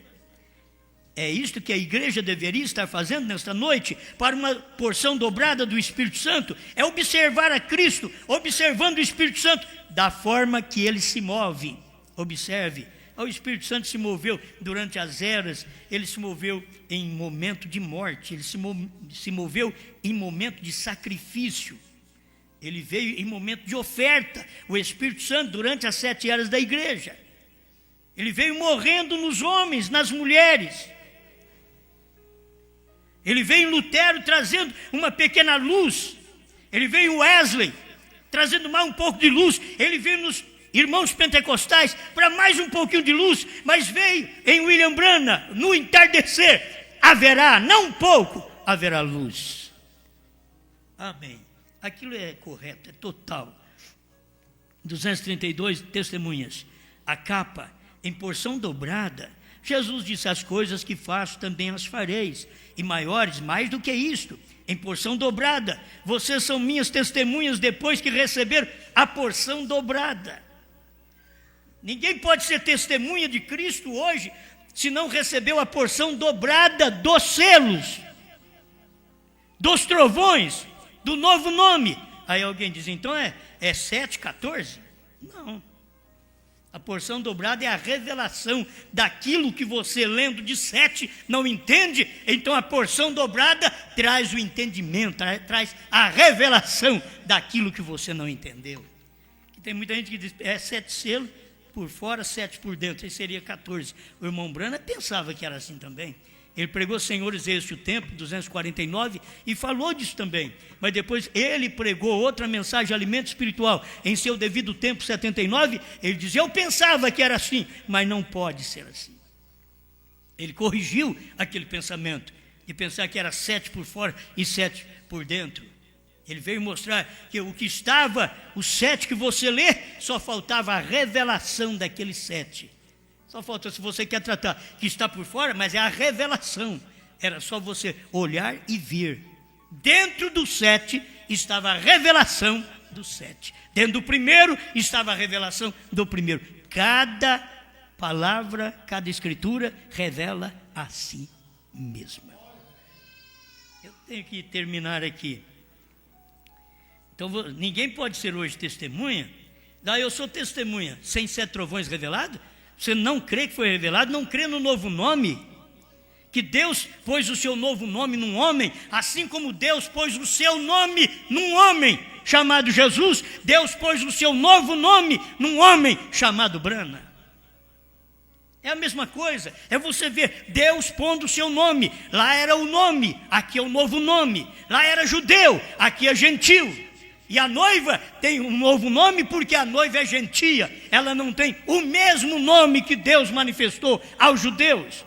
É isto que a igreja deveria estar fazendo nesta noite, para uma porção dobrada do Espírito Santo, é observar a Cristo, observando o Espírito Santo, da forma que ele se move. Observe, o Espírito Santo se moveu durante as eras, ele se moveu em momento de morte, ele se moveu em momento de sacrifício, ele veio em momento de oferta. O Espírito Santo, durante as 7 eras da igreja, ele veio morrendo nos homens, nas mulheres. Ele veio em Lutero trazendo uma pequena luz. Ele veio em Wesley trazendo mais um pouco de luz. Ele veio nos irmãos pentecostais para mais um pouquinho de luz. Mas veio em William Branham, no entardecer, haverá, não um pouco, haverá luz. Amém. Aquilo é correto, é total. 232 testemunhas. A capa em porção dobrada. Jesus disse: as coisas que faço também as fareis, e maiores, mais do que isto, em porção dobrada. Vocês são minhas testemunhas depois que receberam a porção dobrada. Ninguém pode ser testemunha de Cristo hoje se não recebeu a porção dobrada dos selos, dos trovões, do novo nome. Aí alguém diz: então é 7,14? Não. A porção dobrada é a revelação daquilo que você, lendo de 7, não entende. Então a porção dobrada traz o entendimento, traz a revelação daquilo que você não entendeu. Tem muita gente que diz: 7 selos por fora, 7 por dentro, aí seria 14. O irmão Branham pensava que era assim também. Ele pregou Senhores, este o tempo, 249, e falou disso também. Mas depois ele pregou outra mensagem, alimento espiritual, em seu devido tempo, 79. Ele dizia: eu pensava que era assim, mas não pode ser assim. Ele corrigiu aquele pensamento, de pensar que era 7 por fora e 7 por dentro. Ele veio mostrar que o que estava, os 7 que você lê, só faltava a revelação daqueles 7. Só falta, se você quer tratar que está por fora, mas é a revelação. Era só você olhar e ver. Dentro do 7 estava a revelação do 7. Dentro do primeiro estava a revelação do primeiro. Cada palavra, cada escritura revela a si mesma. Eu tenho que terminar aqui. Então, ninguém pode ser hoje testemunha. Eu sou testemunha sem 7 trovões revelados. Você não crê que foi revelado, não crê no novo nome, que Deus pôs o seu novo nome num homem, assim como Deus pôs o seu nome num homem chamado Jesus. Deus pôs o seu novo nome num homem chamado Branham. É a mesma coisa, é você ver Deus pondo o seu nome. Lá era o nome, aqui é o novo nome. Lá era judeu, aqui é gentil. E a noiva tem um novo nome porque a noiva é gentia. Ela não tem o mesmo nome que Deus manifestou aos judeus.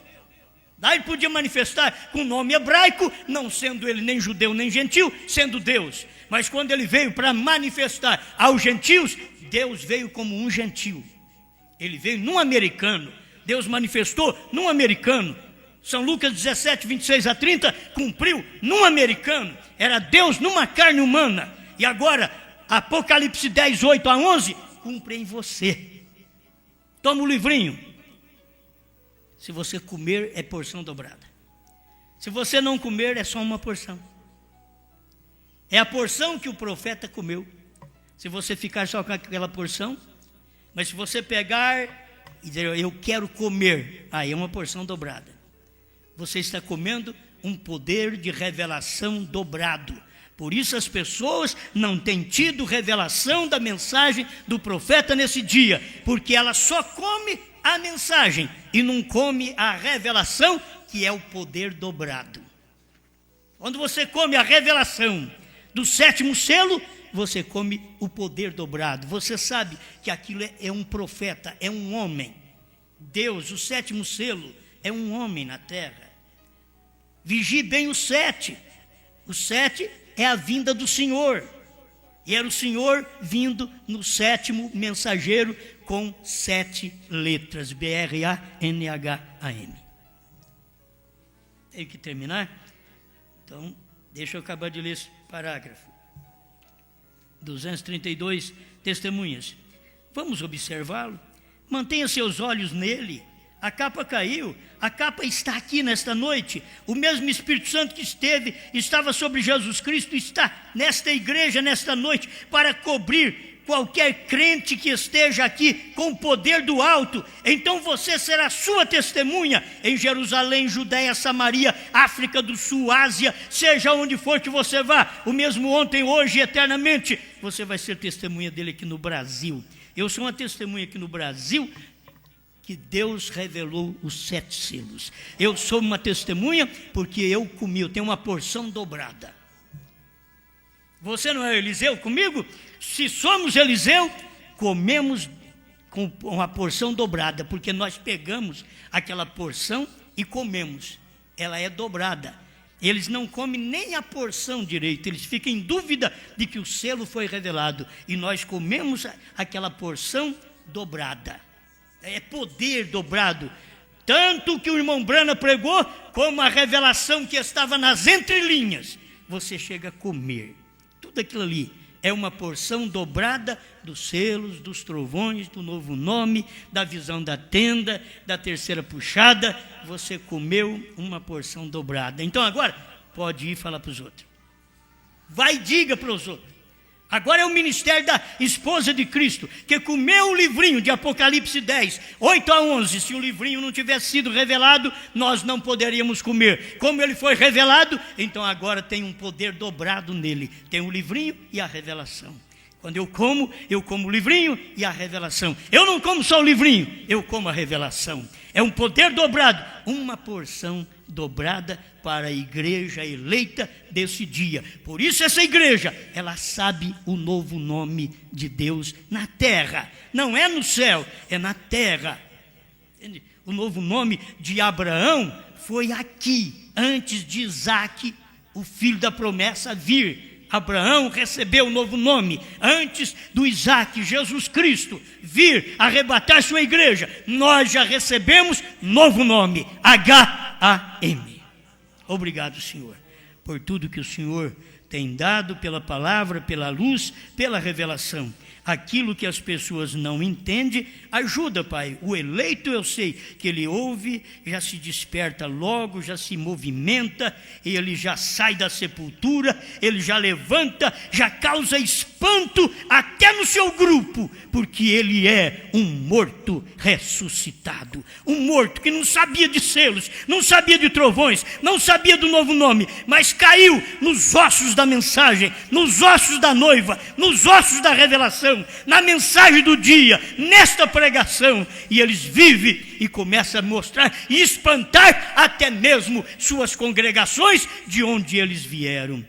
Daí podia manifestar com o nome hebraico, não sendo ele nem judeu nem gentil, sendo Deus. Mas quando ele veio para manifestar aos gentios, Deus veio como um gentil. Ele veio num americano. Deus manifestou num americano. São Lucas 17, 26 a 30, cumpriu num americano. Era Deus numa carne humana. E agora, Apocalipse 10, 8 a 11, cumpre em você. Toma o livrinho. Se você comer, é porção dobrada. Se você não comer, é só uma porção. É a porção que o profeta comeu. Se você ficar só com aquela porção, mas se você pegar e dizer: eu quero comer, aí é uma porção dobrada. Você está comendo um poder de revelação dobrado. Por isso as pessoas não têm tido revelação da mensagem do profeta nesse dia, porque ela só come a mensagem e não come a revelação, que é o poder dobrado. Quando você come a revelação do 7º selo, você come o poder dobrado. Você sabe que aquilo é um profeta, é um homem. Deus, o 7º selo, é um homem na terra. Vigie bem o 7. O 7 é a vinda do Senhor. E era o Senhor vindo no 7º mensageiro com 7 letras. B-R-A-N-H-A-M. Tenho que terminar? Então, deixa eu acabar de ler esse parágrafo. 232 testemunhas. Vamos observá-lo. Mantenha seus olhos nele. A capa caiu, a capa está aqui nesta noite. O mesmo Espírito Santo que estava sobre Jesus Cristo, está nesta igreja, nesta noite, para cobrir qualquer crente que esteja aqui com o poder do alto. Então você será sua testemunha em Jerusalém, Judéia, Samaria, África do Sul, Ásia, seja onde for que você vá, o mesmo ontem, hoje e eternamente, você vai ser testemunha dele aqui no Brasil. Eu sou uma testemunha aqui no Brasil, que Deus revelou os 7 selos. Eu sou uma testemunha porque eu comi, eu tenho uma porção dobrada. Você não é Eliseu comigo? Se somos Eliseu, comemos com uma porção dobrada, porque nós pegamos aquela porção e comemos. Ela é dobrada. Eles não comem nem a porção direita, eles ficam em dúvida de que o selo foi revelado. E nós comemos aquela porção dobrada. É poder dobrado, tanto que o irmão Brana pregou, como a revelação que estava nas entrelinhas, você chega a comer, tudo aquilo ali é uma porção dobrada dos selos, dos trovões, do novo nome, da visão da tenda, da terceira puxada, você comeu uma porção dobrada. Então agora, pode ir falar para os outros, vai e diga para os outros. Agora é o ministério da esposa de Cristo, que comeu o livrinho de Apocalipse 10, 8 a 11. Se o livrinho não tivesse sido revelado, nós não poderíamos comer. Como ele foi revelado, então agora tem um poder dobrado nele. Tem o livrinho e a revelação. Quando eu como o livrinho e a revelação. Eu não como só o livrinho, eu como a revelação. É um poder dobrado, uma porção dobrada para a igreja eleita desse dia. Por isso essa igreja, ela sabe o novo nome de Deus na terra. Não é no céu, é na terra. O novo nome de Abraão foi aqui, antes de Isaac, o filho da promessa, vir. Abraão recebeu o novo nome antes do Isaac, Jesus Cristo, vir arrebatar sua igreja. Nós já recebemos novo nome, H-A-M. Obrigado, Senhor, por tudo que o Senhor tem dado pela palavra, pela luz, pela revelação. Aquilo que as pessoas não entendem, ajuda, Pai. O eleito, eu sei que ele ouve, já se desperta logo, já se movimenta, ele já sai da sepultura, ele já levanta, já causa espanto até no seu grupo, porque ele é um morto ressuscitado, um morto que não sabia de selos, não sabia de trovões, não sabia do novo nome, mas caiu nos ossos da mensagem, nos ossos da noiva, nos ossos da revelação, na mensagem do dia, nesta pregação, e eles vivem e começam a mostrar e espantar até mesmo suas congregações de onde eles vieram,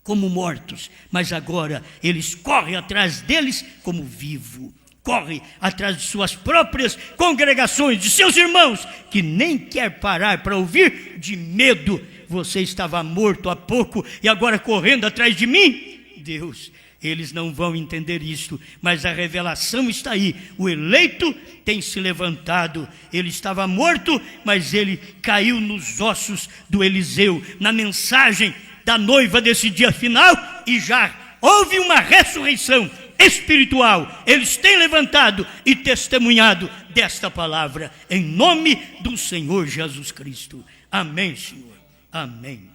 como mortos, mas agora eles correm atrás deles como vivo, corre atrás de suas próprias congregações, de seus irmãos, que nem quer parar para ouvir de medo. Você estava morto há pouco e agora correndo atrás de mim? Deus, eles não vão entender isso, mas a revelação está aí. O eleito tem se levantado. Ele estava morto, mas ele caiu nos ossos do Eliseu, na mensagem da noiva desse dia final, e já houve uma ressurreição espiritual. Eles têm levantado e testemunhado desta palavra, em nome do Senhor Jesus Cristo. Amém, Senhor. Amém.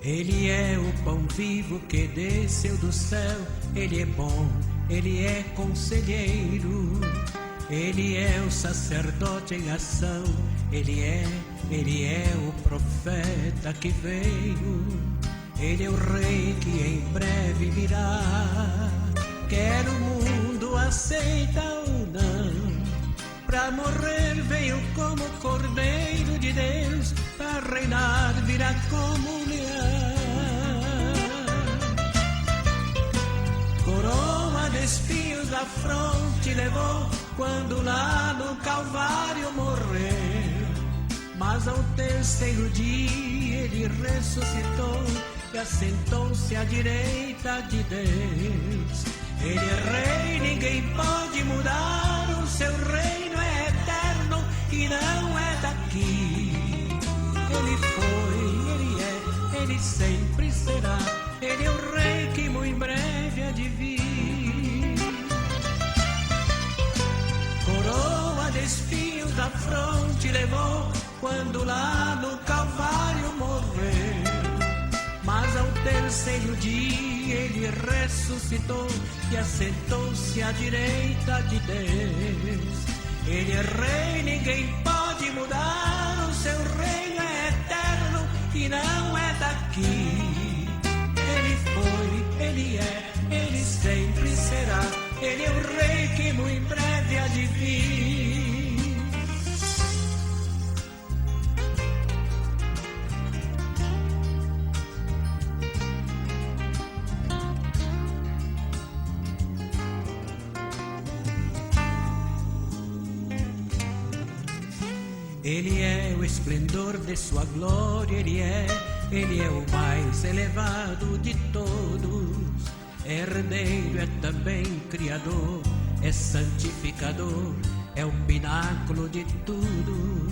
Ele é o pão vivo que desceu do céu. Ele é bom, ele é conselheiro. Ele é o sacerdote em ação. Ele é o profeta que veio. Ele é o rei que em breve virá. Quer o mundo aceita ou não, pra morrer veio como Cordeiro de Deus, pra reinar virá como leão. Coroa de espinhos na fronte levou, quando lá no Calvário morreu. Mas ao terceiro dia ele ressuscitou, e assentou-se à direita de Deus. Ele é rei, ninguém pode mudar, o seu reino é eterno e não é daqui. Ele foi, ele é, ele sempre será, ele é o rei que muito breve há de vir. Coroa de espinhos da fronte levou quando lá no Calvário morreu. Mas ao terceiro dia ele ressuscitou e assentou-se à direita de Deus. Ele é rei, ninguém pode mudar, o seu reino é eterno e não é daqui. Ele foi, ele é, ele sempre será, ele é o rei que muito breve há de vir. Ele é o esplendor de sua glória, ele é o mais elevado de todos. Herdeiro, é também criador, é santificador, é o pináculo de tudo.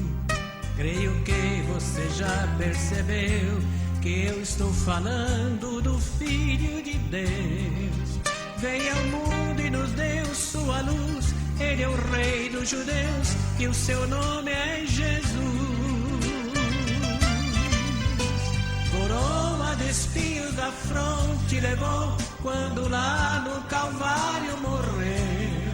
Creio que você já percebeu que eu estou falando do Filho de Deus. Veio ao mundo e nos deu sua luz. Ele é o rei dos judeus e o seu nome é Jesus. Coroa de espinhos da fronte levou quando lá no Calvário morreu.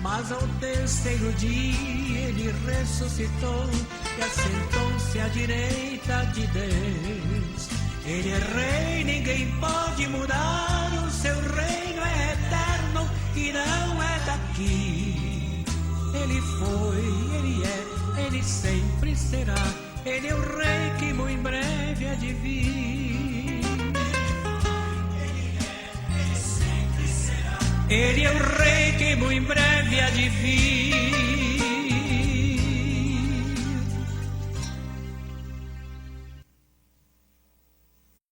Mas ao terceiro dia ele ressuscitou e assentou-se à direita de Deus. Ele é rei, ninguém pode mudar, o seu reino é eterno e não é daqui. Ele foi, ele é, ele sempre será, ele é o rei que muito breve há de vir. Ele é, ele sempre será, ele é o rei que muito breve há de vir.